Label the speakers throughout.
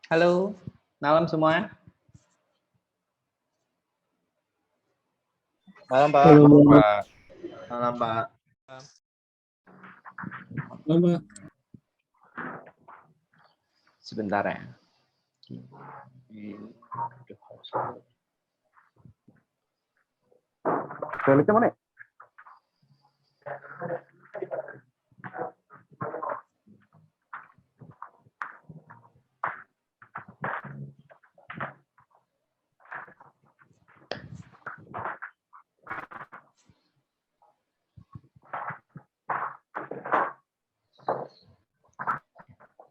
Speaker 1: Halo, malam semua.
Speaker 2: Malam Pak.
Speaker 3: Halo,
Speaker 2: Pak. Malam Pak.
Speaker 3: Halo, Pak.
Speaker 1: Sebentar ya.
Speaker 2: Toiletnya mana?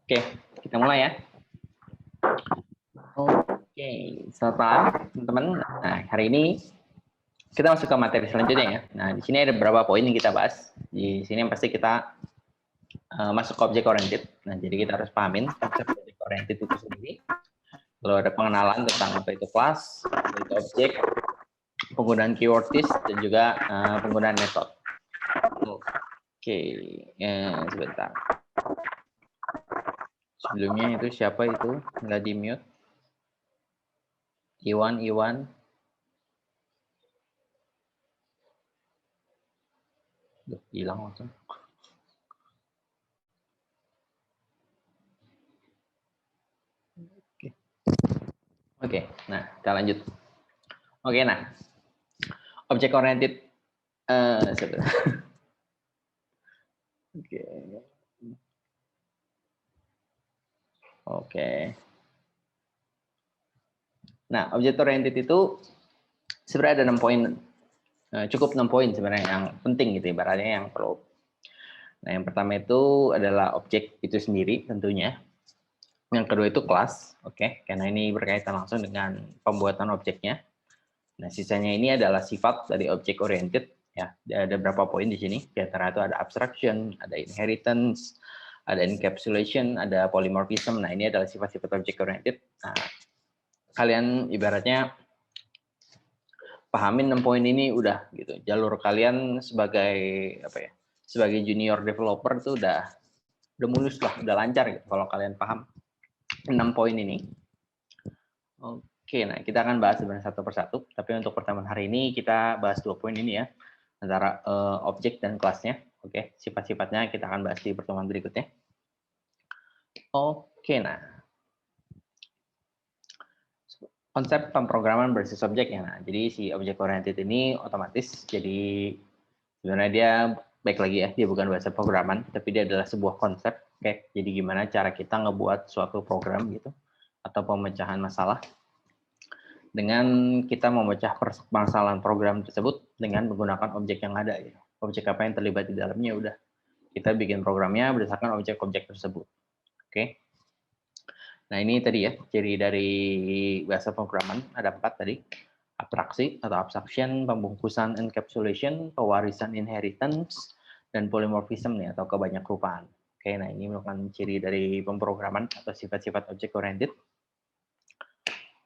Speaker 1: Oke, kita mulai ya. Oke, selamat malam teman-teman. Nah, hari ini kita masuk ke materi selanjutnya ya. Nah, di sini ada beberapa poin yang kita bahas. Di sini yang pasti kita masuk ke object oriented. Nah, jadi kita harus pahamin konsep object oriented itu sendiri. Lalu ada pengenalan tentang apa itu kelas, apa itu objek, penggunaan keyword list, dan juga penggunaan method. Oke, sebentar. Sebelumnya itu siapa itu? Nggak di mute. Iwan. Duh, hilang langsung. Oke, nah kita lanjut. Oke, nah object oriented. Sebentar. Oke. Nah, object oriented itu sebenarnya ada 6 poin. Cukup 6 poin sebenarnya yang penting gitu ibaratnya yang perlu. Nah, yang pertama itu adalah objek itu sendiri tentunya. Yang kedua itu kelas, oke, karena ini berkaitan langsung dengan pembuatan objeknya. Nah, sisanya ini adalah sifat dari object oriented ya. Ada beberapa poin di sini. Di antara itu ada abstraction, ada inheritance, ada encapsulation, ada polymorphism. Nah, ini adalah sifat-sifat object oriented. Nah, kalian ibaratnya pahamin 6 poin ini udah gitu. Jalur kalian sebagai apa ya? Sebagai junior developer tuh udah mulus lah, udah lancar gitu kalau kalian paham 6 poin ini. Oke, nah kita akan bahas sebenarnya satu persatu. Tapi untuk pertemuan hari ini kita bahas 2 poin ini ya, antara objek dan kelasnya. Oke, sifat-sifatnya kita akan bahas di pertemuan berikutnya. Oke, nah konsep pemrograman berbasis objek ya. Nah, jadi si object oriented ini otomatis jadi sebenarnya dia baik lagi ya, dia bukan bahasa programan, tapi dia adalah sebuah konsep. Oke, jadi gimana cara kita ngebuat suatu program gitu atau pemecahan masalah dengan kita memecah permasalahan program tersebut dengan menggunakan objek yang ada. Ya. Objek apa yang terlibat di dalamnya udah kita bikin programnya berdasarkan objek-objek tersebut. Oke. Nah ini tadi ya ciri dari bahasa pemrograman ada 4 tadi. Abstraksi atau abstraction, pembungkusan encapsulation, pewarisan inheritance, dan polymorphism nih atau kebanyakrupaan. Oke, nah ini merupakan ciri dari pemrograman atau sifat-sifat object oriented.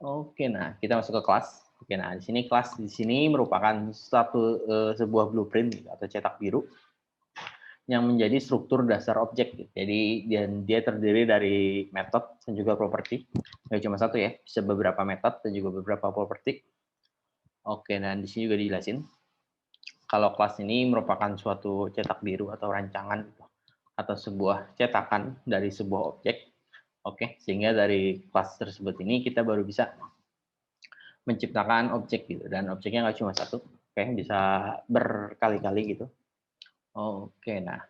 Speaker 1: Oke, nah kita masuk ke kelas. Oke, nah di sini kelas di sini merupakan sebuah blueprint atau cetak biru yang menjadi struktur dasar objek. Jadi dia terdiri dari metode dan juga properti. Nggak cuma satu ya, bisa beberapa metode dan juga beberapa properti. Oke, dan di sini juga dijelasin kalau kelas ini merupakan suatu cetak biru atau rancangan atau sebuah cetakan dari sebuah objek. Oke, sehingga dari kelas tersebut ini kita baru bisa menciptakan objek gitu, dan objeknya nggak cuma satu, oke, bisa berkali-kali gitu. Oke, nah,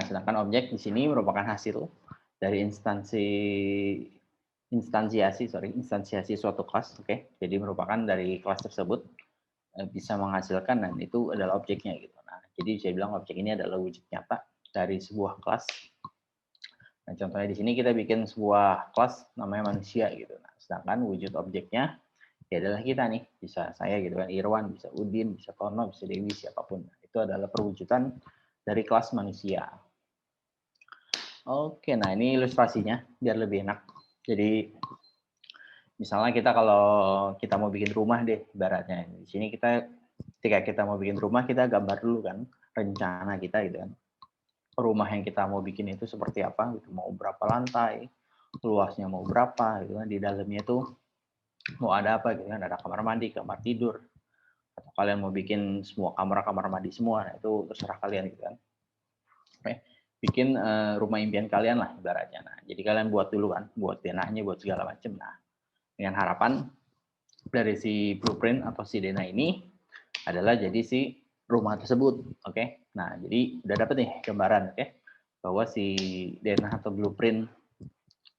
Speaker 1: sedangkan objek di sini merupakan hasil dari instansiasi suatu kelas, oke, jadi merupakan dari kelas tersebut bisa menghasilkan dan itu adalah objeknya gitu. Nah, jadi saya bilang objek ini adalah wujud nyata dari sebuah kelas. Nah, contohnya di sini kita bikin sebuah kelas namanya manusia gitu. Nah, sedangkan wujud objeknya ya adalah kita nih, bisa saya gitu kan, Irwan, bisa Udin, bisa Tono, bisa Dewi, siapapun. Nah, itu adalah perwujudan dari kelas manusia. Oke, nah ini ilustrasinya biar lebih enak. Jadi misalnya kita kalau kita mau bikin rumah deh, ibaratnya di sini kita ketika kita mau bikin rumah kita gambar dulu kan rencana kita gitu kan. rumah yang kita mau bikin itu seperti apa gitu, mau berapa lantai, luasnya mau berapa gitu kan, di dalamnya tuh mau ada apa gitu kan, ada kamar mandi, kamar tidur, atau kalian mau bikin semua kamar mandi semua, nah itu terserah kalian gitu kan. Oke. Bikin rumah impian kalian lah ibaratnya. Nah, jadi kalian buat dulu kan, buat denahnya, buat segala macam. Nah, dengan harapan dari si blueprint atau si denah ini adalah jadi si rumah tersebut. Oke. Nah, jadi udah dapet nih gambaran, oke, bahwa si denah atau blueprint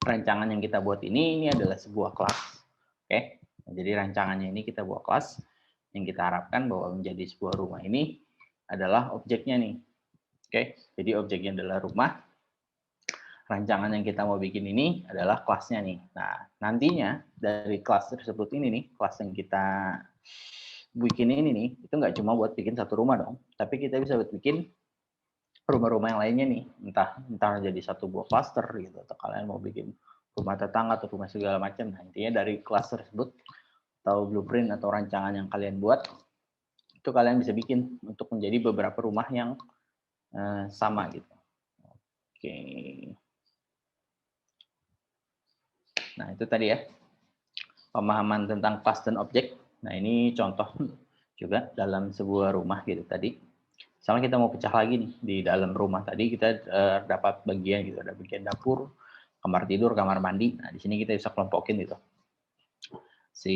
Speaker 1: rancangan yang kita buat ini adalah sebuah kelas. Oke. Nah, jadi rancangannya ini kita buat kelas yang kita harapkan bahwa menjadi sebuah rumah ini adalah objeknya nih. Oke, jadi objeknya adalah rumah. Rancangan yang kita mau bikin ini adalah kelasnya nih. Nah, nantinya dari kelas tersebut ini nih, kelas yang kita bikin ini nih, itu nggak cuma buat bikin satu rumah dong, tapi kita bisa buat bikin rumah-rumah yang lainnya nih. Entah jadi satu buah cluster gitu, atau kalian mau bikin rumah tetangga atau rumah segala macam. Nah, intinya dari kelas tersebut atau blueprint atau rancangan yang kalian buat, itu kalian bisa bikin untuk menjadi beberapa rumah yang sama gitu. Oke. Nah, itu tadi ya, pemahaman tentang kelas dan objek. Nah, ini contoh juga dalam sebuah rumah gitu tadi. Misalnya kita mau pecah lagi nih, di dalam rumah tadi kita dapat bagian gitu, ada bagian dapur, kamar tidur, kamar mandi. Nah, di sini kita bisa kelompokin gitu. Si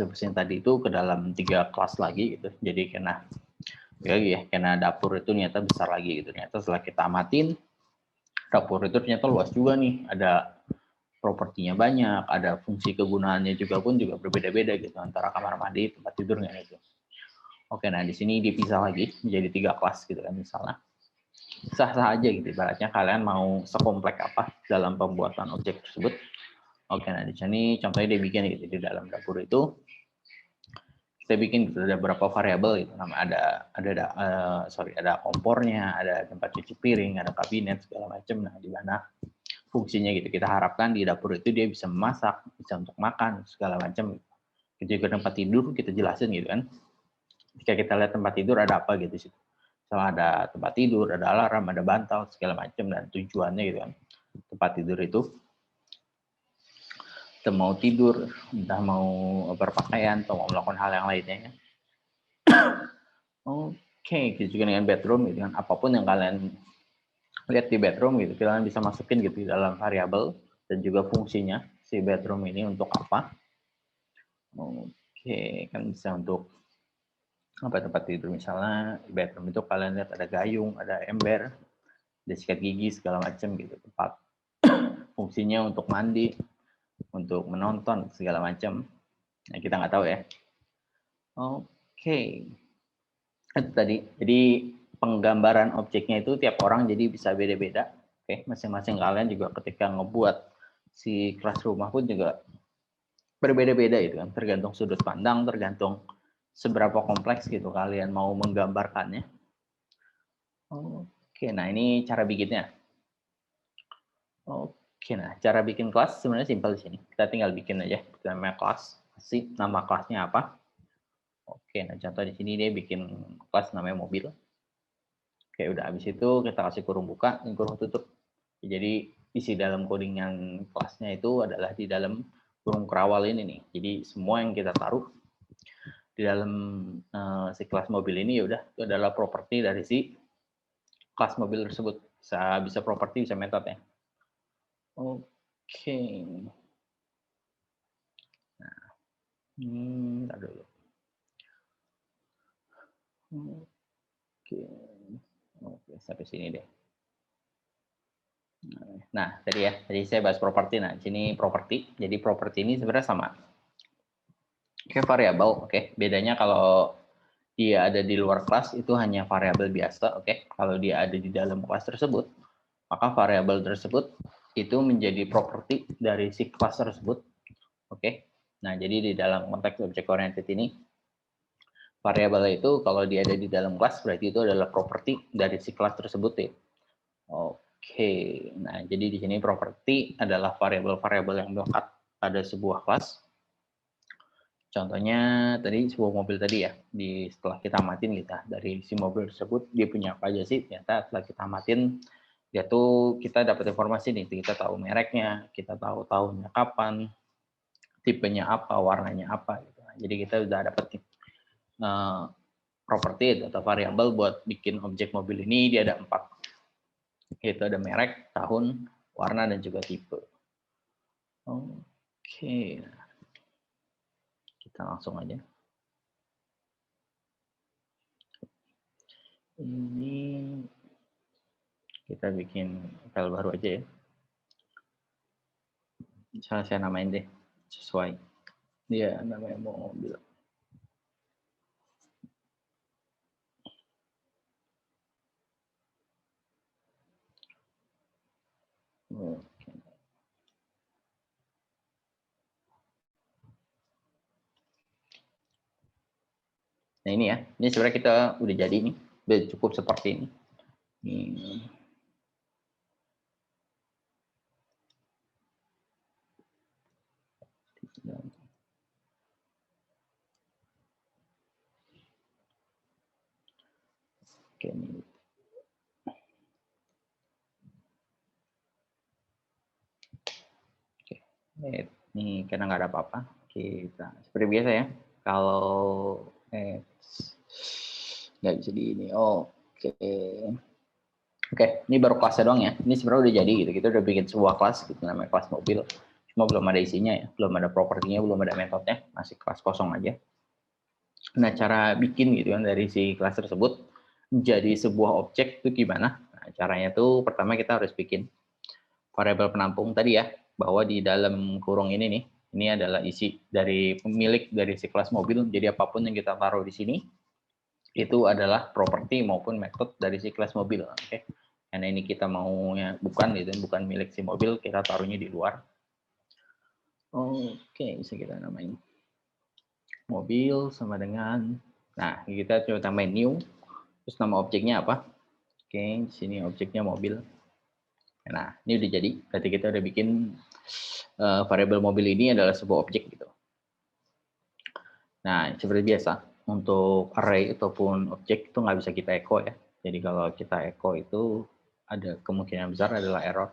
Speaker 1: mesin tadi itu ke dalam 3 kelas lagi gitu. Jadi karena dapur itu ternyata besar lagi gitu. Ternyata setelah kita amatin, dapur itu ternyata luas juga nih, ada propertinya banyak, ada fungsi kegunaannya juga berbeda-beda gitu antara kamar mandi, tempat tidurnya gitu. Oke, nah di sini dipisah lagi menjadi 3 kelas gitu kan misalnya. Sah-sah aja gitu, ibaratnya kalian mau sekomplek apa dalam pembuatan objek tersebut. Oke, nah di sini contohnya dia bikin gitu, di dalam dapur itu kita bikin gitu, ada beberapa variabel gitu, ada kompornya, ada tempat cuci piring, ada kabinet segala macam. Nah, di mana fungsinya gitu, kita harapkan di dapur itu dia bisa memasak, bisa untuk makan segala macam. Juga tempat tidur kita jelasin gitu kan, jika kita lihat tempat tidur ada apa gitu sih, misalnya ada tempat tidur, ada alarm, ada bantal segala macam, dan tujuannya gitu kan. Tempat tidur itu kita mau tidur, entah mau berpakaian atau mau melakukan hal yang lainnya. Oke, gitu juga dengan bedroom gitu kan, apapun yang kalian lihat di bedroom gitu, kalian bisa masukin gitu di dalam variabel dan juga fungsinya si bedroom ini untuk apa. Oke, kan bisa untuk tempat tidur, misalnya di bedroom itu kalian lihat ada gayung, ada ember, ada sikat gigi segala macam gitu, tempat fungsinya untuk mandi, untuk menonton segala macam. Nah, kita nggak tahu ya. Oke, itu tadi. Jadi penggambaran objeknya itu tiap orang jadi bisa beda-beda. Oke, masing-masing kalian juga ketika ngebuat si kelas rumah pun juga berbeda-beda gitu kan, tergantung sudut pandang, tergantung seberapa kompleks gitu kalian mau menggambarkannya. Oke, nah ini cara bikinnya. Oke, nah cara bikin kelas sebenarnya simpel di sini. Kita tinggal bikin aja, namanya kelas, kasih nama kelasnya apa. Oke, nah contoh di sini dia bikin kelas namanya mobil. Oke, udah habis itu kita kasih kurung buka dan kurung tutup. Jadi isi dalam codingan kelasnya itu adalah di dalam kurung kerawal ini nih. Jadi semua yang kita taruh di dalam si kelas mobil ini ya udah itu adalah properti dari si kelas mobil tersebut. Bisa properti, bisa metode ya. Oke. Nah, ntar dulu. Oke, sampai sini deh. Nah, tadi saya bahas properti. Nah, di sini properti. Jadi properti ini sebenarnya sama. Oke, variabel. Oke, bedanya kalau dia ada di luar kelas itu hanya variabel biasa. Oke, kalau dia ada di dalam kelas tersebut, maka variabel tersebut itu menjadi properti dari si kelas tersebut. Oke. Nah, jadi di dalam konteks object oriented ini, variabel itu kalau dia ada di dalam kelas berarti itu adalah properti dari si kelas tersebut ya. Oke. Nah, jadi di sini properti adalah variabel-variabel yang melekat pada sebuah kelas. Contohnya tadi sebuah mobil tadi ya, setelah kita amatin kita dari si mobil tersebut dia punya apa aja sih? Ternyata setelah kita amatin dia tuh kita dapat informasi nih, kita tahu mereknya, kita tahu tahunnya kapan, tipenya apa, warnanya apa gitu. Jadi kita udah dapat properti atau variabel buat bikin objek mobil ini. Dia ada 4, yaitu ada merek, tahun, warna, dan juga tipe. Oke, kita langsung aja. Ini kita bikin file baru aja ya. Misalnya saya namain deh sesuai dia namanya mobil. Oke. Nah ini ya, ini sebenarnya kita udah jadi nih, udah cukup seperti ini. Oke, ini. Oke, ini karena nggak ada apa-apa, kita seperti biasa ya. Kalau nggak bisa di ini. Oke. Oke, ini baru kelasnya doang ya. Ini sebenarnya udah jadi gitu. Kita udah bikin sebuah kelas gitu namanya kelas mobil. Cuma belum ada isinya ya, belum ada propertinya, belum ada metodenya, masih kelas kosong aja. Nah, cara bikin gitu kan dari si kelas tersebut jadi sebuah objek itu gimana? Nah, caranya tuh pertama kita harus bikin variabel penampung tadi ya, bahwa di dalam kurung ini nih, ini adalah isi dari pemilik dari si kelas mobil. Jadi apapun yang kita taruh di sini itu adalah properti maupun metode dari si kelas mobil. Oke. Karena ini kita maunya bukan milik si mobil, kita taruhnya di luar. Oke, bisa kita namain mobil sama dengan, nah kita coba tambahin new, terus nama objeknya apa? Oke, di sini objeknya mobil. Nah, ini udah jadi. Berarti kita udah bikin variabel mobil ini adalah sebuah objek gitu. Nah, seperti biasa, untuk array ataupun objek itu nggak bisa kita echo ya. Jadi kalau kita echo itu ada kemungkinan besar adalah error.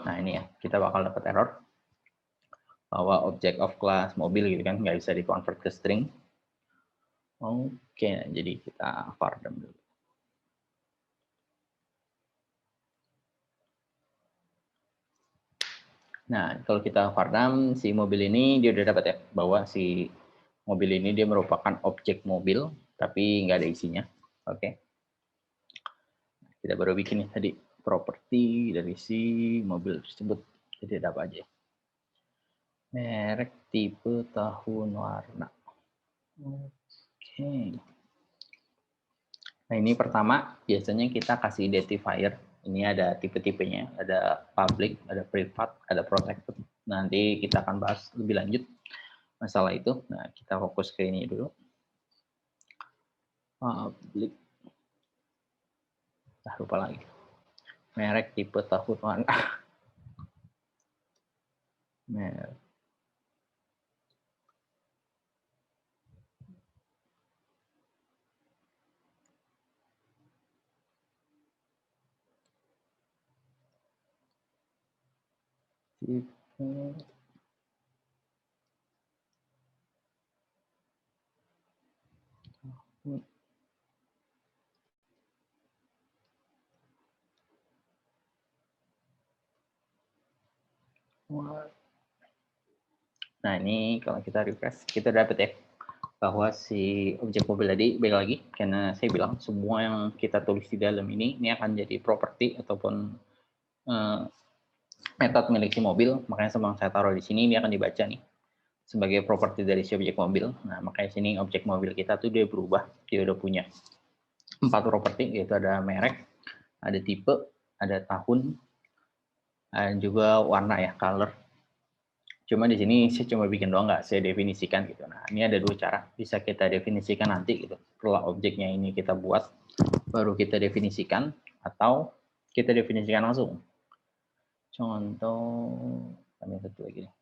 Speaker 1: Nah ini ya, kita bakal dapat error bahwa object of class mobil gitu kan nggak bisa di-convert ke string. Oke, jadi kita var dump dulu. Nah, kalau kita var dump si mobil ini dia udah dapat ya bahwa si mobil ini dia merupakan objek mobil tapi nggak ada isinya. Oke. Kita baru bikin nih tadi properti dari si mobil tersebut. Jadi ada apa aja? Merek, tipe, tahun, warna. Oke. Nah ini pertama biasanya kita kasih identifier. Ini ada tipe-tipenya, ada public, ada private, ada protected. Nanti kita akan bahas lebih lanjut masalah itu. Nah kita fokus ke ini dulu. Public. Lupa lagi. Merek, tipe, tahun, warna. Merek. Tipe. Nah ini kalau kita refresh, kita dapat ya bahwa si objek mobil tadi, baik lagi, karena saya bilang semua yang kita tulis di dalam ini akan jadi properti ataupun metode milik si mobil, makanya semua yang saya taruh di sini ini akan dibaca nih sebagai properti dari si objek mobil. Nah makanya sini objek mobil kita tuh dia berubah, dia udah punya 4 properti, yaitu ada merek, ada tipe, ada tahun, dan juga warna ya, color. Cuma di sini saya cuma bikin doang, nggak saya definisikan gitu. Nah ini ada 2 cara, bisa kita definisikan nanti gitu. Setelah objeknya ini kita buat, baru kita definisikan, atau kita definisikan langsung. Contoh, ada satu lagi nih.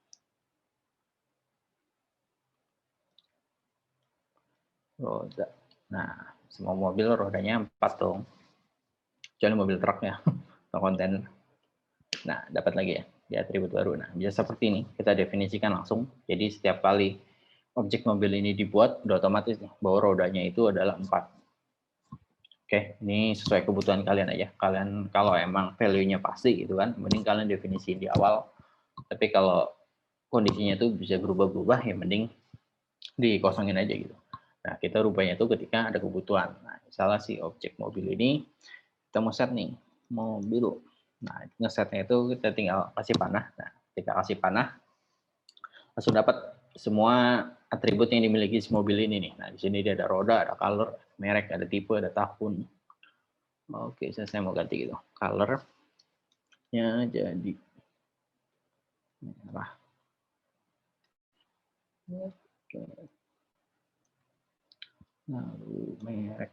Speaker 1: roda. Nah, semua mobil rodanya 4 dong. Kecuali mobil truk ya, atau kontainer. Nah, dapat lagi ya, di atribut baru. Nah, bisa seperti ini, kita definisikan langsung. Jadi setiap kali objek mobil ini dibuat, udah otomatis nih, bahwa rodanya itu adalah 4. Oke, ini sesuai kebutuhan kalian aja. Kalian kalau emang value-nya pasti gitu kan, mending kalian definisi di awal. Tapi kalau kondisinya itu bisa berubah-berubah, ya mending dikosongin aja gitu. Nah, kita rubahnya itu ketika ada kebutuhan. Nah, misalnya si objek mobil ini, kita mau set nih, mobil. Nah, ngesetnya itu kita tinggal kasih panah. Nah, ketika kasih panah, langsung dapat semua atribut yang dimiliki si mobil ini nih. Nah, di sini dia ada roda, ada color, merek, ada tipe, ada tahun. Oke, saya mau ganti gitu. Color-nya jadi merah. Oke. Lalu merek.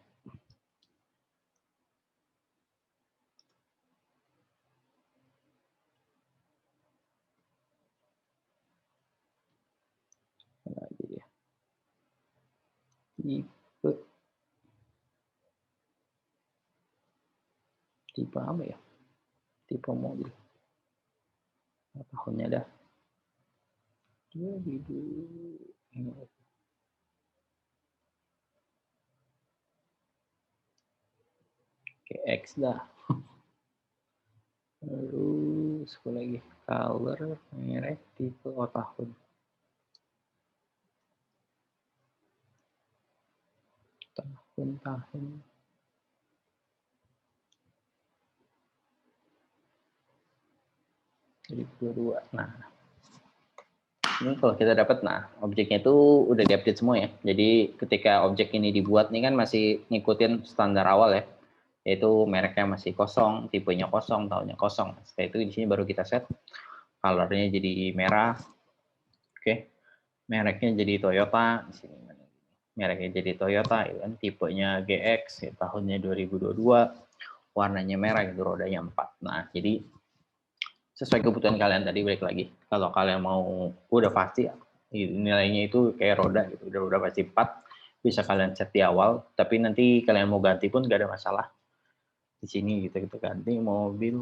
Speaker 1: Lagi ya. Tipe apa ya? Tipe mobil. Tahunnya dah 2000. Oke, X dah. Lalu sekali lagi color, merek, tipe, tahun. Tahun. Jadi 22. Nah, ini kalau kita dapat, nah objeknya itu udah diupdate semua ya. Jadi ketika objek ini dibuat nih kan masih ngikutin standar awal ya, yaitu mereknya masih kosong, tipenya kosong, tahunnya kosong. Setelah itu di sini baru kita set colornya jadi merah. Oke, mereknya jadi Toyota. Di sini mereknya jadi Toyota, ya kan? Tipenya GX, ya, tahunnya 2022, warnanya merah, itu rodanya 4. Nah, jadi sesuai kebutuhan kalian tadi, balik lagi. Kalau kalian mau udah pasti nilainya itu kayak roda gitu, udah pasti 4, bisa kalian set di awal, tapi nanti kalian mau ganti pun gak ada masalah. Di sini gitu kita ganti mobil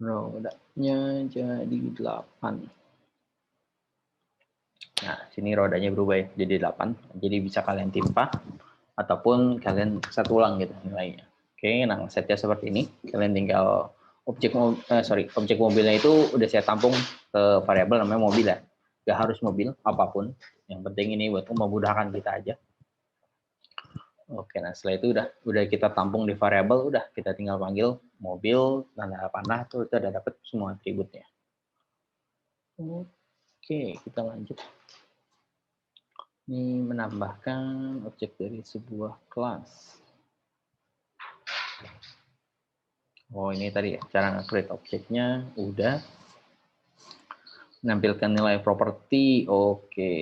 Speaker 1: rodanya jadi 8. Nah, sini rodanya berubah ya, jadi 8. Jadi bisa kalian timpa ataupun kalian satu ulang gitu nilainya. Oke, nah setnya seperti ini. Kalian tinggal objek mobilnya itu udah saya tampung ke variabel namanya mobil ya. Gak harus mobil apapun. Yang penting ini buat memudahkan kita aja. Oke, nah setelah itu udah kita tampung di variabel, udah kita tinggal panggil mobil, tanda panah tuh udah dapat semua atributnya. Oke, kita lanjut. Ini menambahkan objek dari sebuah kelas. Oh, ini tadi ya, cara nge-create objeknya udah. Menampilkan nilai properti, oke.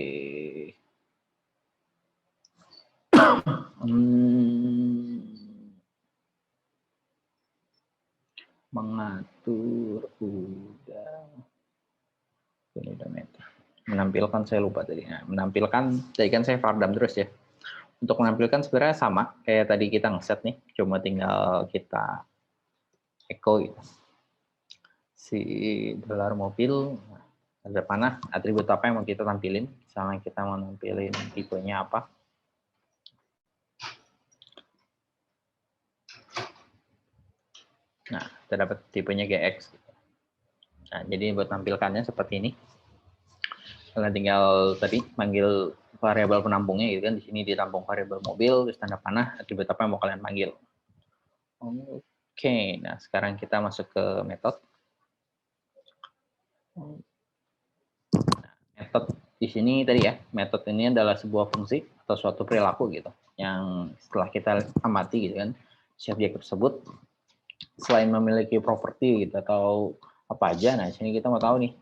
Speaker 1: Mengatur udah. Ini udah meta. Menampilkan saya lupa tadi. Nah, menampilkan, tadi kan saya vardam terus ya. Untuk menampilkan sebenarnya sama kayak tadi kita ngeset nih, cuma tinggal kita echo gitu. Si dolar mobil, ada panah, atribut apa yang mau kita tampilin. Misalnya kita mau nampilin tipenya apa. Nah, kita dapat tipenya GX. Nah, jadi buat tampilkannya seperti ini. Kalian tinggal tadi manggil variabel penampungnya gitu kan, di sini ditampung variabel mobil, terus tanda panah, atribut apa yang mau kalian panggil. Oke, nah sekarang kita masuk ke metode. Metode di sini tadi ya, metode ini adalah sebuah fungsi atau suatu perilaku gitu, yang setelah kita amati gitu kan, si objek tersebut selain memiliki properti gitu atau apa aja, nah di sini kita mau tahu nih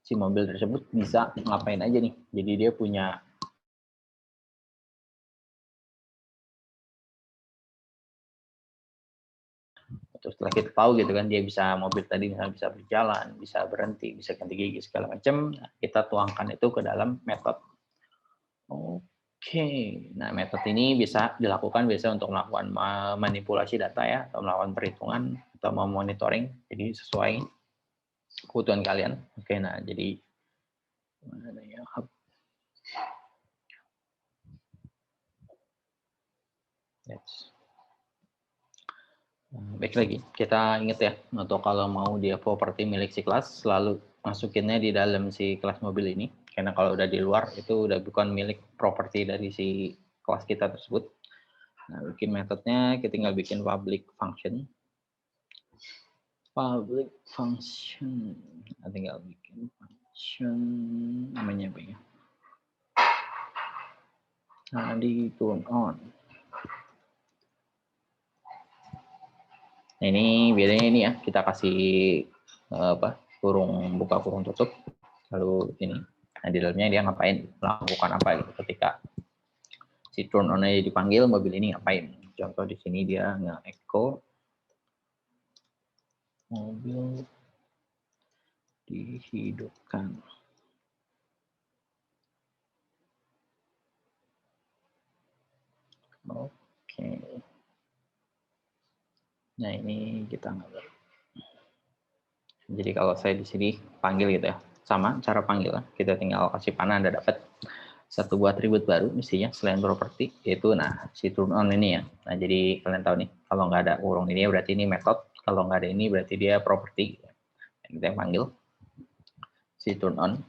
Speaker 1: si mobil tersebut bisa ngapain aja nih. Jadi dia punya terus setelah kita tahu gitu kan, dia bisa mobil tadi misalnya bisa berjalan, bisa berhenti, bisa ganti gigi segala macam, nah, kita tuangkan itu ke dalam metode. Oke, nah metode ini bisa dilakukan biasa untuk melakukan manipulasi data ya, atau melakukan perhitungan atau memonitoring, jadi sesuai kebutuhan kalian. Oke, nah jadi mana ya? Yes. Baik lagi, kita ingat ya, atau kalau mau dia properti milik si kelas, selalu masukinnya di dalam si kelas mobil ini. Karena kalau udah di luar, itu udah bukan milik properti dari si kelas kita tersebut. Nah, bikin metodenya, kita tinggal bikin public function. Public function, kita tinggal bikin function, namanya apa ya? Nah, di turn on. Nah, ini bedanya ini ya, kita kasih kurung buka kurung tutup, lalu ini. Nah, di dalamnya dia ngapain, melakukan apa gitu ketika si turn on-nya dipanggil, mobil ini ngapain. Contoh di sini dia nge-echo mobil dihidupkan. Oke. Nah, ini kita nggak. Jadi kalau saya di sini panggil gitu ya, sama cara panggil, kita tinggal kasih panah, Anda dapat satu buah atribut baru mestinya selain properti, yaitu nah si turn on ini ya. Nah, jadi kalian tahu nih, kalau nggak ada kurung ini berarti ini method, kalau nggak ada ini berarti dia properti. Kita panggil si turn on.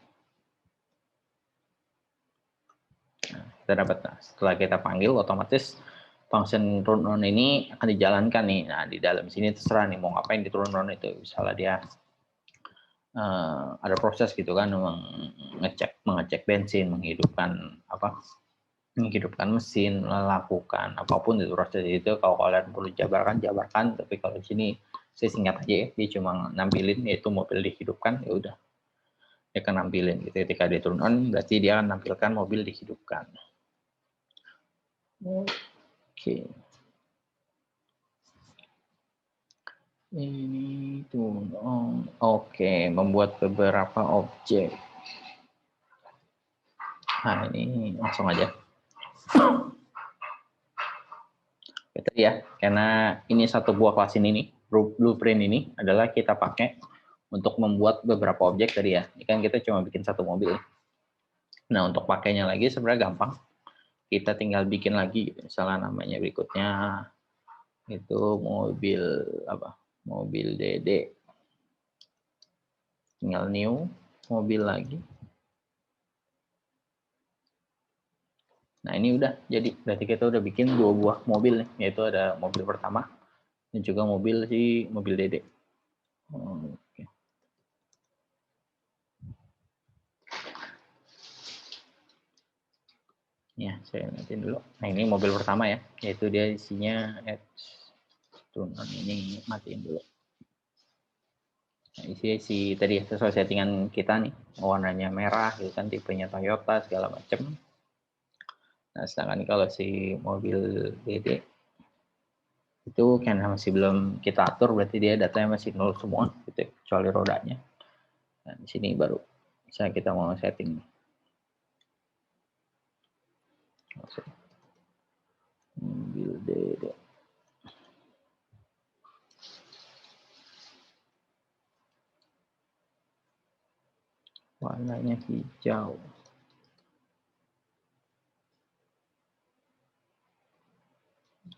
Speaker 1: Nah, kita dapat, nah, setelah kita panggil otomatis function turn on ini akan dijalankan nih. Nah, di dalam sini terserah nih mau ngapain di turn on itu. Misalnya dia ada proses gitu kan, mengecek bensin, menghidupkan mesin, melakukan apapun itu proses itu. Kalau kalian perlu jabarkan. Tapi kalau di sini saya singkat aja ya, dia cuma nampilin yaitu mobil dihidupkan, ya udah dia akan nampilin gitu. Ketika dia turn on berarti dia akan menampilkan mobil dihidupkan. Oke. Ini turn on. Oke, membuat beberapa objek. Nah, ini langsung aja. Itu ya, karena ini satu buah kelas ini nih, blueprint ini adalah kita pakai untuk membuat beberapa objek tadi ya. Ini kan kita cuma bikin satu mobil. Nah, untuk pakainya lagi sebenarnya gampang. Kita tinggal bikin lagi, misalnya namanya berikutnya itu mobil apa? Mobil DD. Tinggal new mobil lagi. Nah, ini udah jadi, berarti kita udah bikin dua buah mobil nih, yaitu ada mobil pertama dan juga mobil DD. Oke. Ya, saya lihatin dulu. Nah, ini mobil pertama ya, yaitu dia isinya turunan ini matiin dulu. Nah, isi tadi sesuai settingan kita nih, warnanya merah, gitu kan, tipenya Toyota segala macam. Nah, sedangkan kalau si mobil DD itu kan masih belum kita atur, berarti dia datanya masih 0 semua, gitu, kecuali rodanya. Nah, di sini baru bisa kita mau setting. Mobil DD. Warnanya hijau.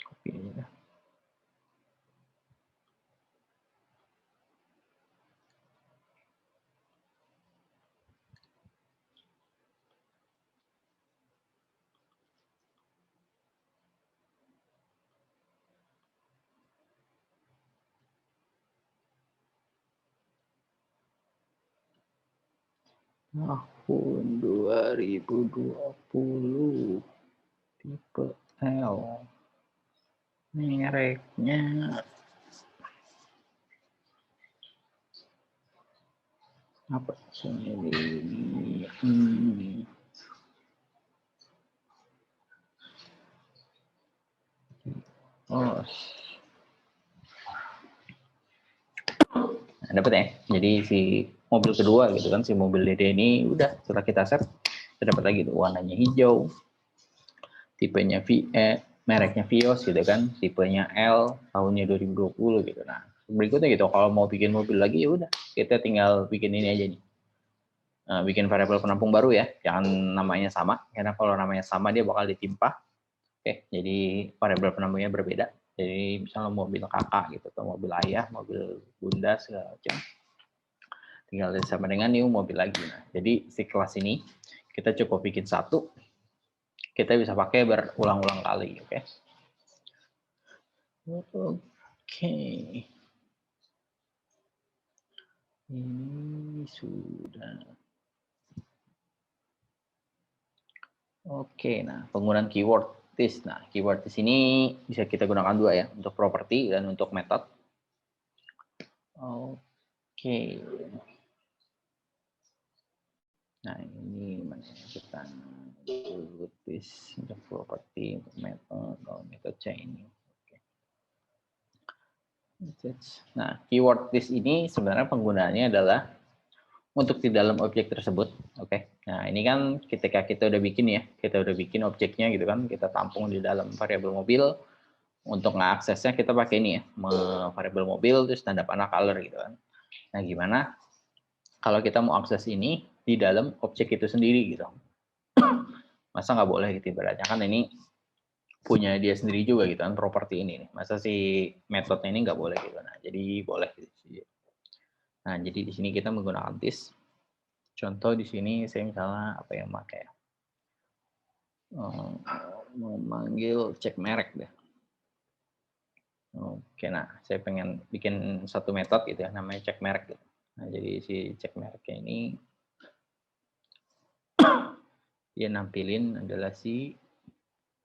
Speaker 1: Oke, ya. Tahun 2020 tipe L, mereknya apa sih ini? Oh, nah, dapat ya. Jadi si mobil kedua gitu kan, si mobil DD ini udah setelah kita set, Kita dapat lagi tuh warnanya hijau, tipenya mereknya Vios gitu kan, tipenya L, tahunnya 2020 gitu. Nah, berikutnya gitu, kalau mau bikin mobil lagi ya udah, kita tinggal bikin ini aja nih. Bikin variabel penampung baru ya, jangan namanya sama, karena kalau namanya sama dia bakal ditimpa. Oke, jadi variabel penampungnya berbeda. Jadi misalnya mobil kakak gitu, atau mobil ayah, mobil bunda segala macam. Tinggal sama dengan new mobil lagi. Nah, jadi si kelas ini kita cukup bikin satu, kita bisa pakai berulang-ulang kali, oke? Oke. Ini sudah. Oke, nah penggunaan keyword this. Nah, keyword di sini bisa kita gunakan dua ya, untuk property dan untuk method. Oke. Nah, ini mana kita keyword this untuk property, untuk method, kalau method ini. Oke. Nah, keyword this ini sebenarnya penggunaannya adalah untuk di dalam objek tersebut, oke. Nah, ini kan ketika kita udah bikin ya, kita udah bikin objeknya gitu kan, kita tampung di dalam variabel mobil. Untuk ngeaksesnya kita pakai ini ya, variabel mobil terus tanda panah color gitu kan. Nah, gimana kalau kita mau akses ini di dalam objek itu sendiri gitu? Masa nggak boleh gitu ibaratnya kan ini punya dia sendiri juga gitu kan, properti ini nih. Masa si metodenya ini nggak boleh gitu. Nah, jadi boleh gitu. Nah, jadi di sini kita menggunakan this. Contoh di sini saya misalnya apa yang pakai memanggil cek merek deh. Oke, nah saya pengen bikin satu metode gitu ya, namanya cek merek gitu. Nah, jadi si cek mereknya ini dia nampilin adalah si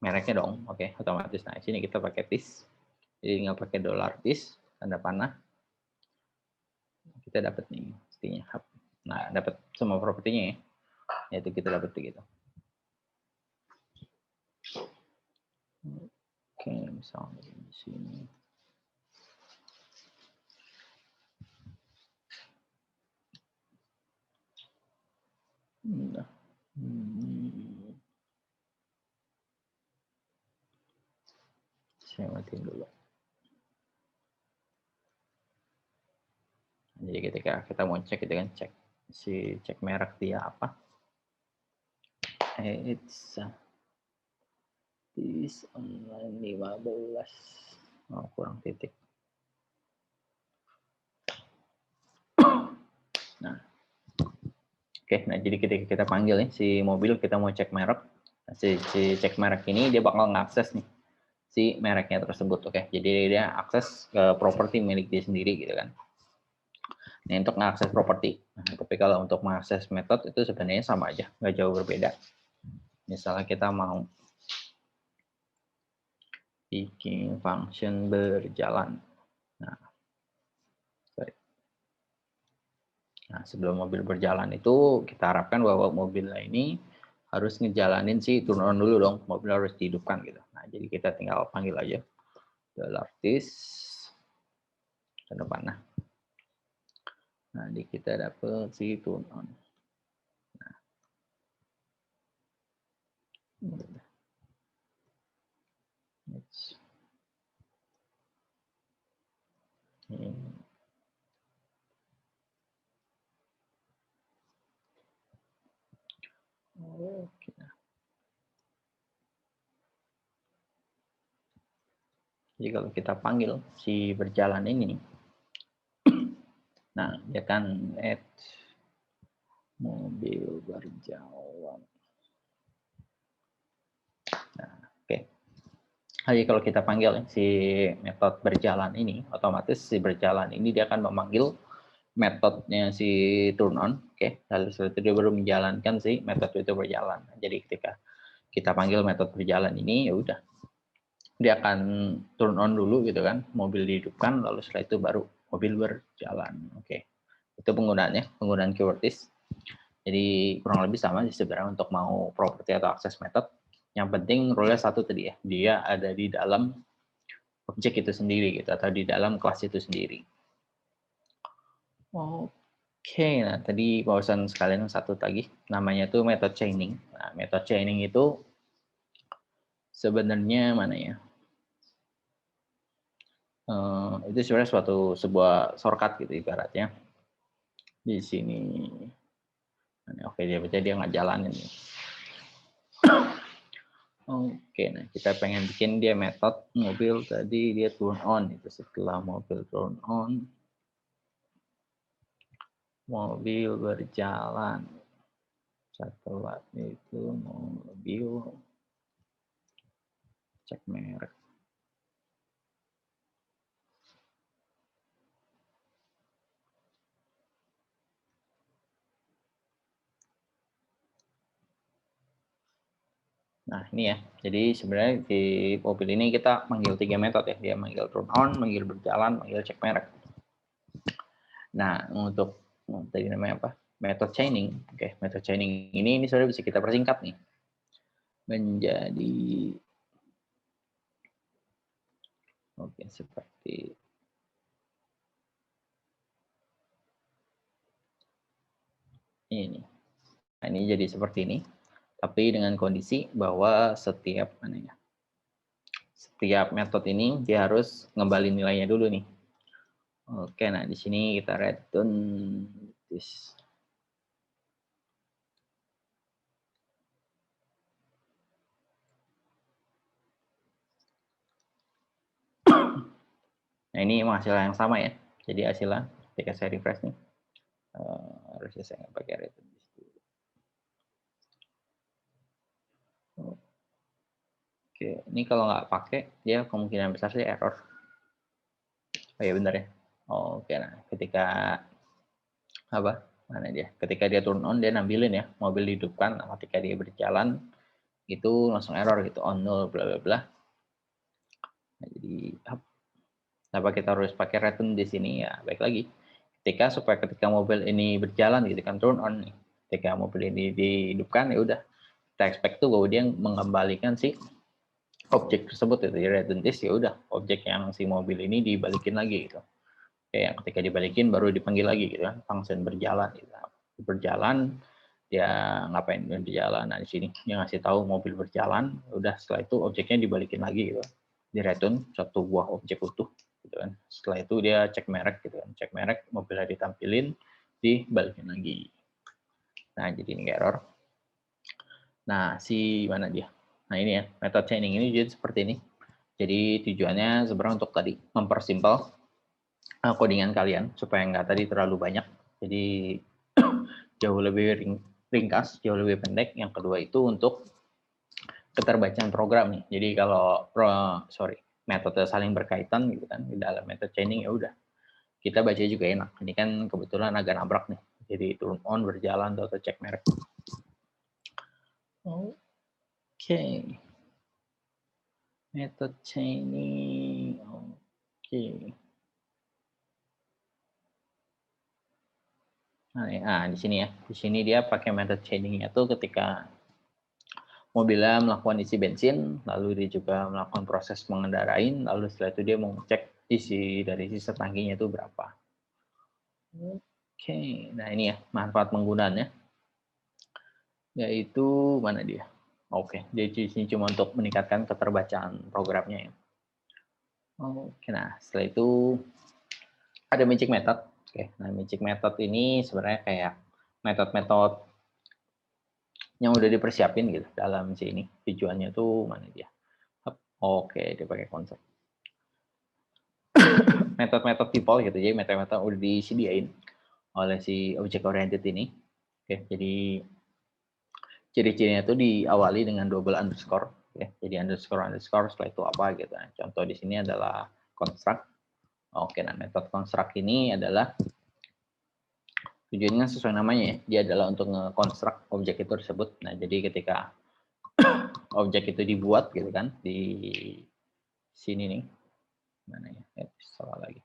Speaker 1: mereknya dong, oke, otomatis. Nah, di sini kita pakai this, jadi nggak pakai $this tanda panah. Kita dapat nih pastinya. Nah, dapat semua propertinya ya, yaitu kita dapat begitu. Oke, misalnya di sini. Nah, saya matiin dulu. Jadi ketika kita mau cek itu kan, cek si cek merek dia apa. It's this online 15. Oh, kurang titik. Nah, oke, nah jadi ketika kita panggil nih si mobil, kita mau cek merek. Si cek merek ini dia bakal ngakses nih si mereknya tersebut, oke. Jadi dia akses ke properti milik dia sendiri gitu kan. Nah, untuk mengakses properti. Nah, tapi kalau untuk mengakses metode itu sebenarnya sama aja, nggak jauh berbeda. Misalnya kita mau bikin function berjalan. Nah, sebelum mobil berjalan itu kita harapkan bahwa mobilnya ini harus ngejalanin si turn on dulu dong. Mobil harus dihidupkan gitu. Nah, jadi kita tinggal panggil aja $this tanda panah. Nah, di kita dapat si turn on. Nah. Ini. Oke. Jadi kalau kita panggil si berjalan ini, nah dia kan add mobil berjalan. Nah, oke. Jadi kalau kita panggil si metode berjalan ini, otomatis si berjalan ini dia akan memanggil metodenya si turn on, oke. Lalu setelah itu dia baru menjalankan si metode itu berjalan. Jadi ketika kita panggil metode berjalan ini, ya udah, dia akan turn on dulu gitu kan, mobil dihidupkan, lalu setelah itu baru mobil berjalan, oke. Itu penggunaan keyword this. Jadi kurang lebih sama sih sebenarnya untuk mau property atau akses method. Yang penting rule-nya satu tadi ya, dia ada di dalam objek itu sendiri gitu, atau di dalam kelas itu sendiri. Oke. Oke, nah tadi barusan sekalian satu lagi, namanya tuh method chaining. Nah, method chaining itu sebenarnya mana ya? Itu sebenarnya sebuah shortcut gitu ibaratnya. Di sini, oke dia berarti dia nggak jalanin nih. Oke, nah kita pengen bikin dia metode mobil tadi dia turn on itu setelah mobil turn on, mobil berjalan. Setelah itu mobil cek merek. Nah ini ya, jadi sebenarnya di mobil ini kita manggil 3 metode ya, dia manggil turn on, manggil berjalan, manggil cek merek. Nah untuk tadi namanya apa? Method chaining. Oke, method chaining ini sebenarnya bisa kita persingkat nih menjadi seperti ini. Nah, ini jadi seperti ini, tapi dengan kondisi bahwa setiap metode ini dia harus ngembalin nilainya dulu nih. Oke, nah di sini kita return this. Nah ini hasilnya yang sama ya. Jadi hasilnya ketika saya refresh nih, harusnya saya nggak pakai return this. Oke, ini kalau nggak pakai dia kemungkinan besar sih error. Oh ya benar ya. Oke, nah ketika apa? Mana dia? Ketika dia turn on dia nampilin ya, mobil dihidupkan. Nah, ketika dia berjalan itu langsung error gitu, on null bla bla bla. Nah, jadi kenapa kita harus pakai return di sini ya? Baik lagi. Ketika mobil ini berjalan gitu kan turn on nih. Ketika mobil ini dihidupkan ya udah kita expect tuh bahwa dia mengembalikan si objek tersebut itu ya return this ya udah objek yang si mobil ini dibalikin lagi gitu. Kayak ketika dibalikin baru dipanggil lagi gitu kan function berjalan gitu. Berjalan dia ngapain berjalan, nah di sini dia ngasih tahu mobil berjalan, udah setelah itu objeknya dibalikin lagi gitu, di return satu buah objek utuh gitu kan. Setelah itu dia cek merek gitu kan, cek merek mobilnya ditampilin, dibalikin lagi. Nah jadi ini error. Nah si mana dia, nah ini ya method chaining ini jadi seperti ini. Jadi tujuannya sebenarnya untuk tadi mempersimpel codingan kalian supaya nggak tadi terlalu banyak, jadi jauh lebih ringkas, jauh lebih pendek. Yang kedua itu untuk keterbacaan program nih. Jadi kalau metode saling berkaitan gitu kan di dalam metode chaining ya udah kita baca juga enak. Ini kan kebetulan agak nabrak nih. Jadi turn on berjalan atau cek merek. Oke. Method chaining. Oke. Nah, di sini ya. Di sini dia pakai method chainingnya tuh ketika mobilnya melakukan isi bensin, lalu dia juga melakukan proses mengendarain, lalu setelah itu dia mau cek isi dari sisa tangkinya itu berapa. Oke, nah ini ya manfaat penggunaannya, yaitu mana dia? Oke, dia di sini cuma untuk meningkatkan keterbacaan programnya ya. Oke, nah setelah itu ada magic method. Oke, nah magic method ini sebenarnya kayak metode-metode yang udah dipersiapin gitu dalam sini. Tujuannya tuh mana dia? Oke, dia pakai konsep. Metode-metode default gitu, jadi metode-metode udah disediain oleh si object oriented ini. Oke, jadi ciri-cirinya itu diawali dengan double underscore, ya. Jadi underscore setelah itu apa gitu. Nah, contoh di sini adalah construct. Oke, nah metode construct ini adalah tujuannya sesuai namanya ya, dia adalah untuk nge-construct objek itu tersebut. Nah, jadi ketika objek itu dibuat gitu kan di sini nih, mana ya, salah lagi.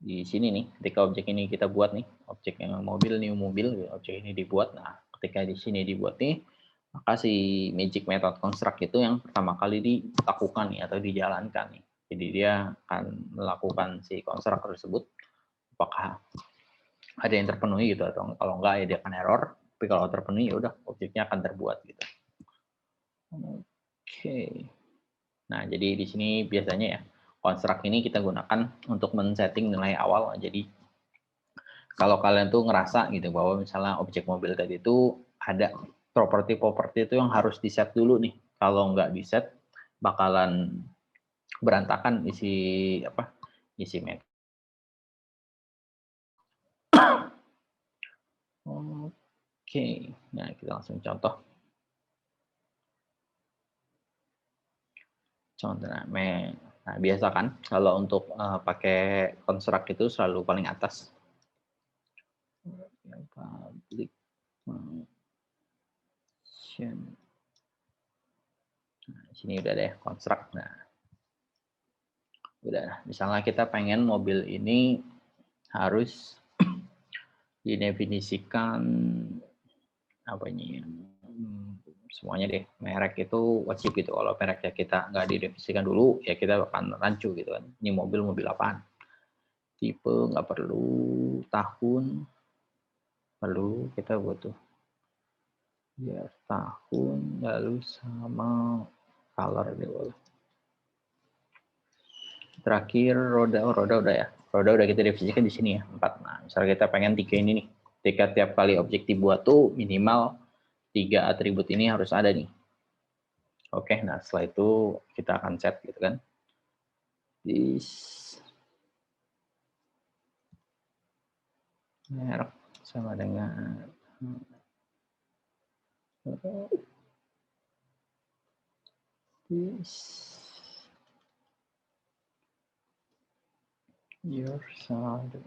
Speaker 1: Di sini nih, ketika objek ini kita buat nih, objek yang mobil, new mobil, objek ini dibuat. Nah, ketika di sini dibuat nih, maka si magic method construct itu yang pertama kali dilakukan nih atau dijalankan nih. Jadi dia akan melakukan si construct tersebut. Apakah ada yang terpenuhi gitu, atau kalau enggak ya dia akan error. Tapi kalau terpenuhi ya udah objeknya akan terbuat gitu. Oke. Nah, jadi di sini biasanya ya construct ini kita gunakan untuk men-setting nilai awal. Jadi kalau kalian tuh ngerasa gitu bahwa misalnya objek mobil tadi itu ada properti-properti itu yang harus di-set dulu nih. Kalau nggak di-set bakalan berantakan isi map. Oke, nah kita langsung contoh. Nah, biasa kan kalau untuk pakai construct itu selalu paling atas. Public function. Nah, di sini udah deh construct. Nah, udah. Misalnya kita pengen mobil ini harus didefinisikan apa ini? Semuanya deh. Merek itu wajib gitu. Kalau mereknya kita nggak didefinisikan dulu, ya kita akan rancu gitu kan. Ini mobil apaan? Tipe nggak perlu, tahun perlu, kita butuh ya tahun, lalu sama color deh boleh. Terakhir roda udah ya. Roda udah kita definisikan di sini ya 4. Nah, misalnya kita pengen 3 ini nih. Ketika tiap kali objek dibuat tuh minimal 3 atribut ini harus ada nih. Oke, nah setelah itu kita akan set gitu kan. This merek sama dengan this your side.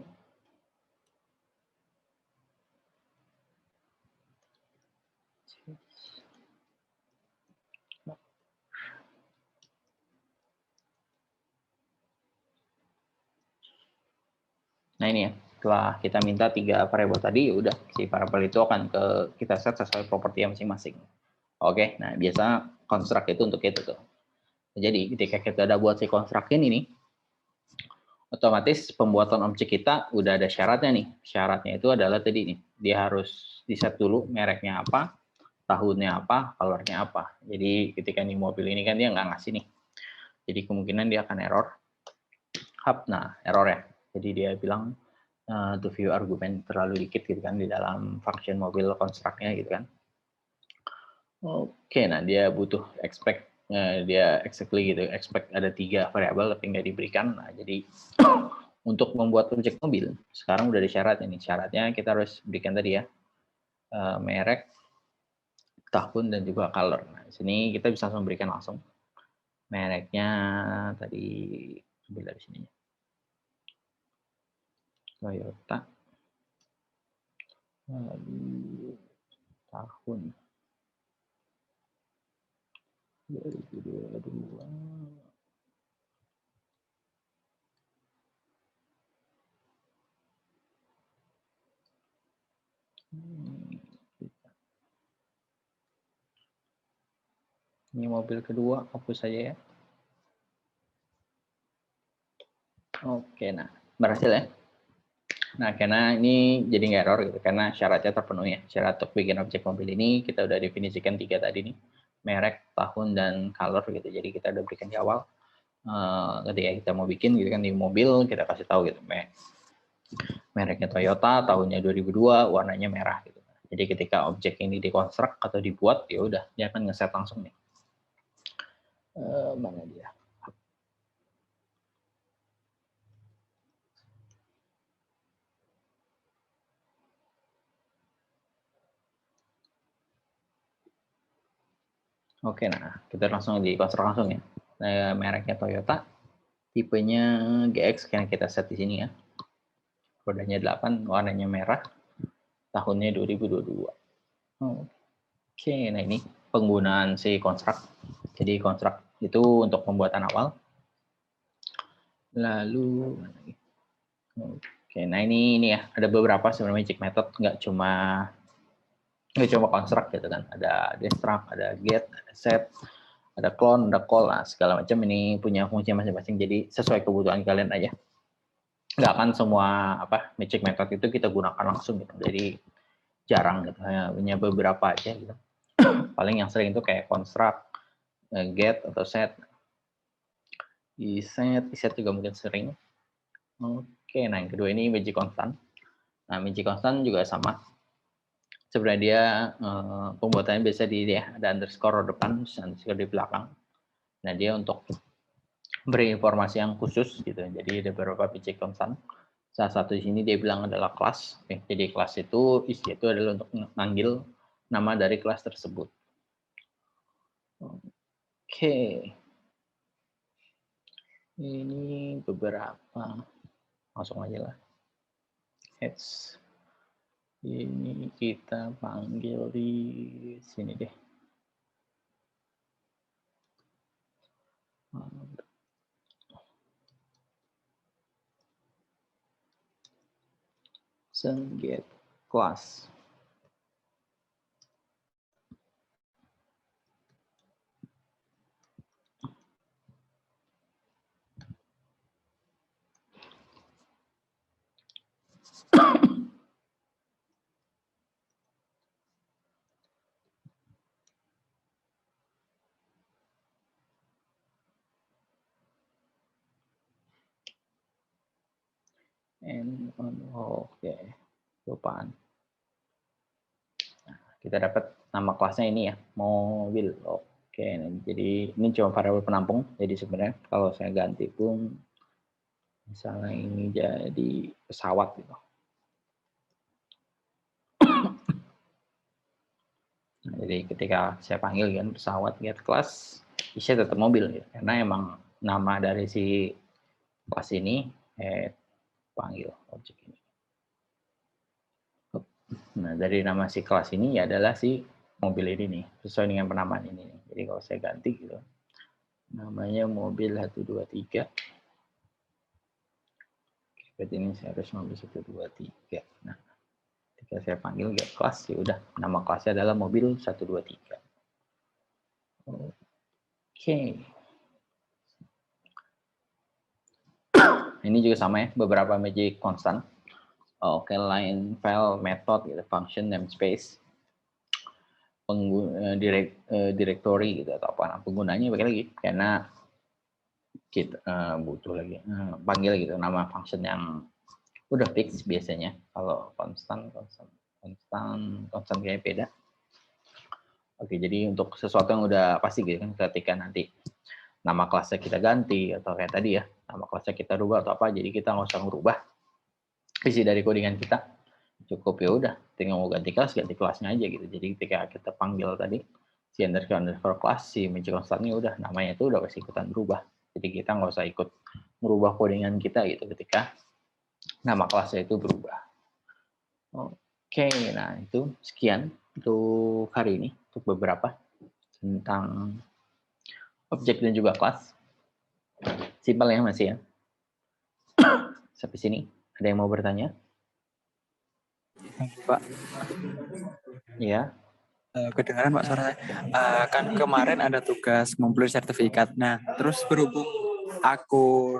Speaker 1: Nah ini ya, setelah kita minta 3 variabel tadi, ya udah si variabel itu akan kita set sesuai properti masing-masing. Oke, nah biasa construct itu untuk itu tuh. Jadi ketika kita udah buat si construct ini, otomatis pembuatan objek kita udah ada syaratnya nih. Syaratnya itu adalah tadi nih, dia harus di set dulu mereknya apa, tahunnya apa, colornya apa. Jadi ketika nih mobil ini kan dia nggak ngasih nih. Jadi kemungkinan dia akan error. Nah, error ya. Jadi dia bilang to view argumen terlalu dikit gitu kan di dalam function mobil construct-nya gitu kan. Oke, nah dia butuh expect, dia exactly gitu, expect ada 3 variabel tapi nggak diberikan. Nah, jadi untuk membuat objek mobil sekarang udah ada syaratnya nih. Syaratnya kita harus berikan tadi ya merek, tahun dan juga color. Nah, di sini kita bisa langsung berikan langsung mereknya tadi, ambil dari sini. Toyota, lalu tahun 2022. Ini mobil kedua, hapus saja ya. Oke, nah berhasil ya. Nah, karena ini jadi nggak error gitu, karena syaratnya terpenuhi ya. Syarat untuk bikin objek mobil ini kita udah definisikan 3 tadi nih, merek, tahun, dan color gitu. Jadi kita udah berikan di awal. Ketika kita mau bikin gitu kan di mobil, kita kasih tahu gitu, mereknya Toyota, tahunnya 2002, warnanya merah gitu. Jadi ketika objek ini dikonstruk atau dibuat, ya udah dia akan ngeset langsung nih. Mana dia? Oke, nah kita langsung dikonstruk langsung ya. Nah, mereknya Toyota, tipenya GX yang kita set di sini ya. Rodanya 8, warnanya merah, tahunnya 2022. Oke, nah ini penggunaan si construct. Jadi construct itu untuk pembuatan awal. Lalu, oke, nah ini ya, ada beberapa sebenarnya magic method, nggak cuma construct gitu kan. Ada destruct, ada get, ada set, ada clone, ada call, nah segala macam ini punya fungsi masing-masing. Jadi sesuai kebutuhan kalian aja. nggak akan semua magic method itu kita gunakan langsung gitu. Jadi jarang gitu, hanya beberapa aja gitu. Paling yang sering itu kayak construct, get atau set. Set juga mungkin sering. Oke, nah yang kedua ini magic constant. Nah, magic constant juga sama. Sebenarnya dia pembuatannya biasa ada underscore depan, underscore di belakang. Nah, dia untuk beri informasi yang khusus gitu. Jadi ada beberapa magic constant. Salah satu di sini dia bilang adalah kelas. Jadi kelas itu itu adalah untuk manggil nama dari kelas tersebut. Oke. Ini beberapa. Langsung aja lah. Heads. Ini kita panggil di sini deh. Get class. Oke, lupaan. Nah, kita dapat nama kelasnya ini ya, mobil. Oke, jadi ini cuma variabel penampung. Jadi sebenarnya kalau saya ganti pun, misalnya ini jadi pesawat gitu. Nah, jadi ketika saya panggil kan pesawat get class, saya tetap mobil gitu. Karena emang nama dari si kelas ini panggil objek ini. Nah, dari nama si kelas ini ya adalah si mobil ini nih, sesuai dengan penamaan ini. Jadi kalau saya ganti gitu, namanya mobil 123. Berarti ini saya harus mobil 123. Nah, ketika saya panggil get class, ya udah nama kelasnya adalah mobil 123. Oke. Ini juga sama ya, beberapa magic constant. Oke, line, file, method, gitu, function, namespace, directory gitu atau apa. Nah, penggunanya balik lagi karena kita butuh lagi panggil gitu nama function yang udah fix biasanya. Kalau constant kayak beda. Oke, jadi untuk sesuatu yang udah pasti gitu kan, ketika nanti nama kelasnya kita ganti atau kayak tadi ya, nama kelasnya kita rubah atau apa, jadi kita nggak usah merubah isi dari codingan kita, cukup ya udah tinggal mau ganti kelasnya aja gitu. Jadi ketika kita panggil tadi si underscore class, si magic constantnya udah namanya itu udah pasti ikutan berubah. Jadi kita nggak usah ikut merubah codingan kita gitu ketika nama kelasnya itu berubah. Oke, nah itu sekian untuk hari ini, untuk beberapa tentang objek dan juga kelas. Simpel ya masih ya. Sampai sini, ada yang mau bertanya?
Speaker 3: Pak.
Speaker 1: Iya.
Speaker 3: Kedengaran Pak suara saya. Kan kemarin ada tugas ngumpulin sertifikat. Nah, terus berhubung aku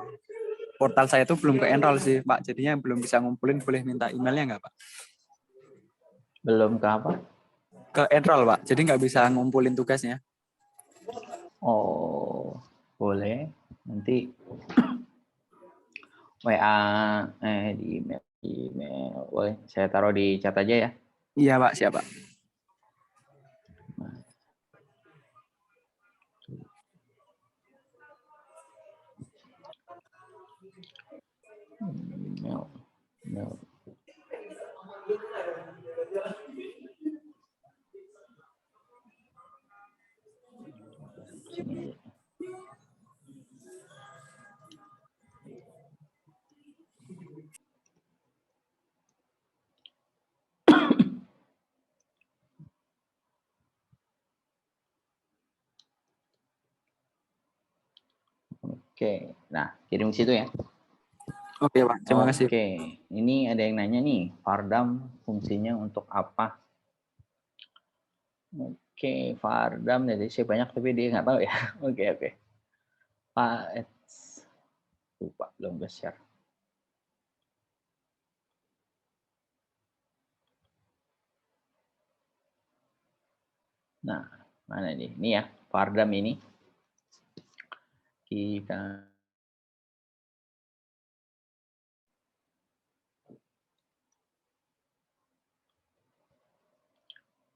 Speaker 3: portal saya itu belum ke enroll sih Pak, jadinya belum bisa ngumpulin, boleh minta emailnya nggak Pak?
Speaker 1: Belum ke apa?
Speaker 3: Ke enroll Pak, jadi nggak bisa ngumpulin tugasnya.
Speaker 1: Oh, boleh. Nanti WA di email. Boleh, saya taruh di chat aja ya.
Speaker 3: Iya Pak, siap Pak.
Speaker 1: No. Oke, nah kirim situ ya.
Speaker 3: Oke Pak, terima kasih.
Speaker 1: Oke, ini ada yang nanya nih, Fardam fungsinya untuk apa? Oke, Fardam dari saya banyak tapi dia nggak tahu ya. Oke. Pak, lupa belum share. Nah, mana nih? Ini ya, Vardam ini. Kita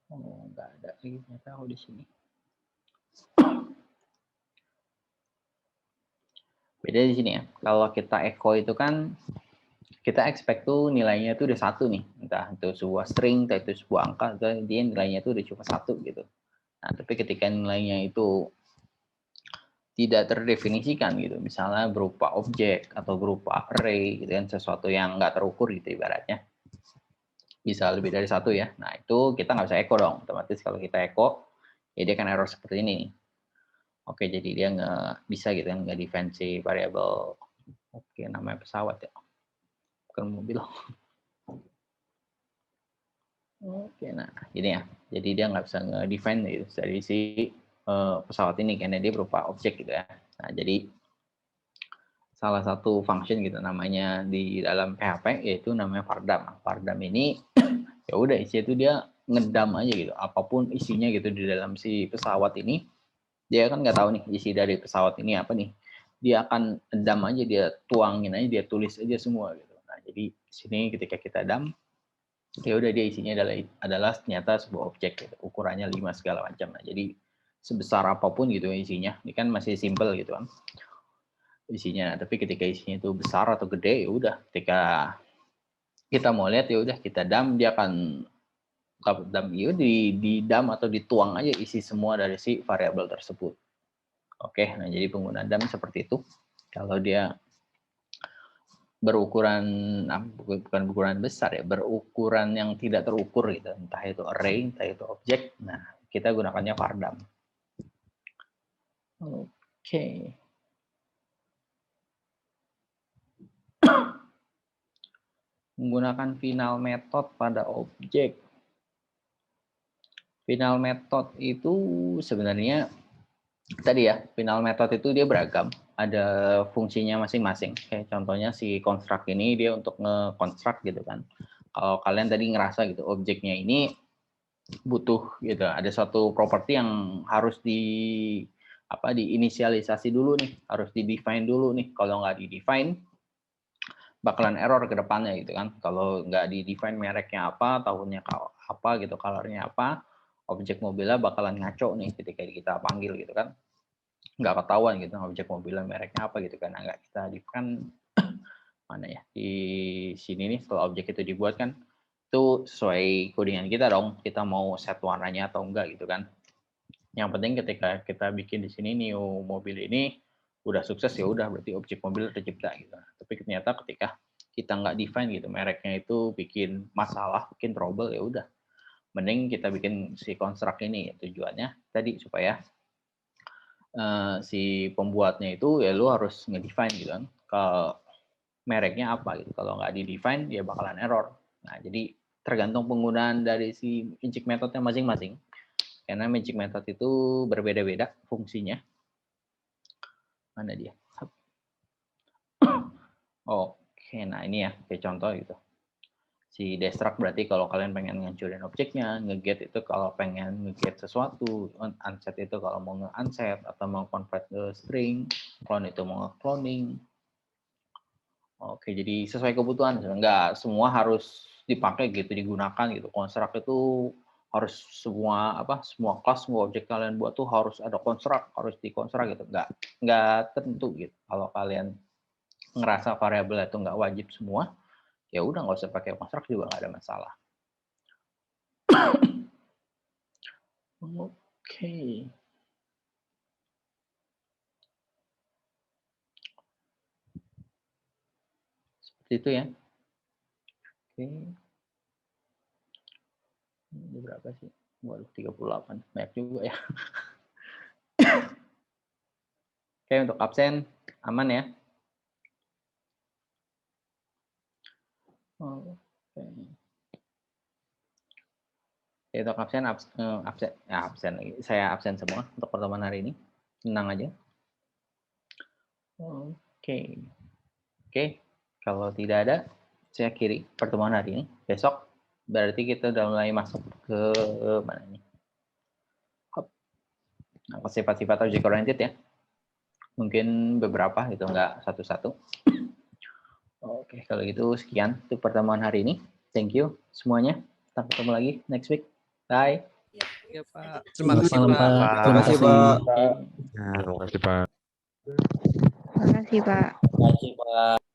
Speaker 1: nggak ada lagi nggak tahu di sini. Beda di sini ya. Kalau kita echo itu kan kita expect tuh nilainya tuh udah satu nih. Entah itu sebuah string, entah itu sebuah angka, entah dia nilainya tuh udah cuma satu gitu. Nah, tapi ketika nilainya itu tidak terdefinisikan gitu, misalnya berupa objek atau berupa array gitu kan, sesuatu yang nggak terukur gitu ibaratnya, bisa lebih dari satu ya. Nah itu kita nggak bisa echo dong, otomatis kalau kita echo ya dia akan error seperti ini. Oke, jadi dia nggak bisa gitu kan, nggak define si variable. Oke, namanya pesawat ya, bukan mobil. Oke, nah ini ya, jadi dia nggak bisa nge-define gitu dari si pesawat ini karena dia berupa objek gitu ya. Nah jadi salah satu function gitu namanya di dalam PHP yaitu namanya Vardam. Vardam ini ya udah isi itu dia ngedam aja gitu, apapun isinya gitu di dalam si pesawat ini, dia kan nggak tahu nih isi dari pesawat ini apa nih, dia akan dam aja, dia tuangin aja, dia tulis aja semua gitu. Nah jadi sini ketika kita dam ya udah dia isinya adalah ternyata sebuah objek gitu, ukurannya 5 segala macam. Nah jadi sebesar apapun gitu isinya, ini kan masih simple gitu kan isinya, tapi ketika isinya itu besar atau gede ya udah, ketika kita mau lihat ya udah kita dam, dia akan dam itu di dam atau dituang aja isi semua dari si variabel tersebut. Oke, nah jadi penggunaan dam seperti itu. Kalau dia berukuran bukan berukuran besar ya, berukuran yang tidak terukur gitu, entah itu array, entah itu objek. Nah, kita gunakannya vardam. Oke. Menggunakan final method pada objek. Final method itu sebenarnya tadi ya, final method itu dia beragam, ada fungsinya masing-masing. Kayak contohnya si construct ini dia untuk nge-construct gitu kan. Kalau kalian tadi ngerasa gitu objeknya ini butuh gitu, ada suatu properti yang harus diinisialisasi dulu nih, harus di-define dulu nih. Kalau nggak di-define bakalan error ke depannya gitu kan. Kalau nggak di-define mereknya apa, tahunnya apa gitu, colornya apa, objek mobilnya bakalan ngaco nih ketika kita panggil gitu kan. Nggak ketahuan gitu objek mobilnya mereknya apa gitu kan. Nggak kita define mana ya, di sini nih setelah objek itu dibuat kan itu sesuai codingan kita dong, kita mau set warnanya atau enggak gitu kan. Yang penting ketika kita bikin di sini new mobil ini udah sukses ya udah berarti objek mobil tercipta gitu. Tapi ternyata ketika kita nggak define gitu mereknya itu bikin masalah, bikin trouble, ya udah mending kita bikin si construct ini, tujuannya tadi supaya si pembuatnya itu ya lu harus ngedefine gitu kan kalau mereknya apa gitu. Kalau nggak di-define dia bakalan error. Nah, jadi tergantung penggunaan dari si magic methodnya masing-masing. Karena magic method itu berbeda-beda fungsinya. Mana dia? Oke, nah ini ya kayak contoh gitu. Si destruct berarti kalau kalian pengen ngancurin objeknya, ngeget itu kalau pengen ngeget sesuatu, unset itu kalau mau nge-unset atau mau convert ke string, clone itu mau nge-cloning. Oke, jadi sesuai kebutuhan, enggak semua harus dipakai gitu, digunakan gitu. Construct itu harus semua kelas, semua objek kalian buat tuh harus ada construct, harus dikonstruk gitu. Enggak tentu gitu. Kalau kalian ngerasa variabel itu enggak wajib semua, ya udah nggak usah pakai construct juga nggak ada masalah. Oke. Seperti itu ya. Oke. Ini berapa sih? Waduh, 38. Banyak juga ya. Oke, untuk absen aman ya. Oke. Ya, untuk absen lagi. Saya absen semua untuk pertemuan hari ini. Tenang aja. Oke. Oke. Kalau tidak ada, saya akhiri pertemuan hari ini. Besok berarti kita udah mulai masuk ke mana nih? Nah, sifat-sifat object oriented ya. Mungkin beberapa gitu, nggak satu-satu. Oke, kalau gitu sekian untuk pertemuan hari ini. Thank you semuanya. Sampai ketemu lagi next week. Bye.
Speaker 3: Ya, Pak.
Speaker 4: Terima kasih,
Speaker 2: Malam,
Speaker 4: Pak.
Speaker 2: Pak.
Speaker 4: Terima kasih, Pak.
Speaker 5: Terima kasih Pak.
Speaker 6: Terima kasih, Pak.
Speaker 1: Terima kasih, Pak.